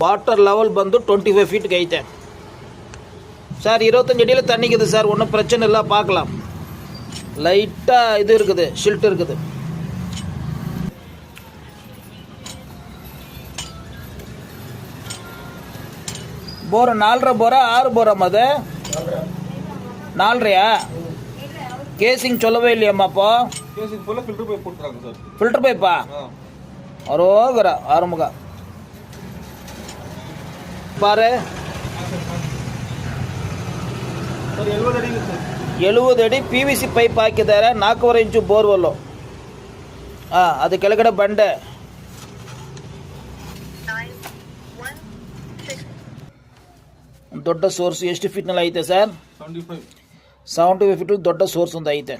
Water level ಬಂದು 25 ಫೀಟ್ಗೆ ಐತೆ sir. 25 அடியில் தண்ணிக்குது சார், ஒன்றும் பிரச்சனை இல்லை, பார்க்கலாம். லைட்டாக இது இருக்குது, ஷில்ட் இருக்குது. போர் 4.5 போரா 6 போரா அது 4.5யா? கேசிங் சொல்லவே இல்லையம்மா. அப்போ ஃபில்டர் பைப்பா? அரோகரா ஆறுமுக பாரு. 70 ಅಡಿ PVC ಪೈಪ್ ಹಾಕಿದ್ದಾರೆ. 4.5 ಇಂಚು ಬೋರ್ವೆಲ್ಲು. ಅದು ಕೆಳಗಡೆ ಬಂಡೆ. ದೊಡ್ಡ ಸೋರ್ಸ್ ಎಷ್ಟು ಫೀಟ್ನಲ್ಲಿ ಐತೆ ಸರ್? 75 ಫೀಟ್ ದೊಡ್ಡ ಸೋರ್ಸ್ ಒಂದು ಐತೆ.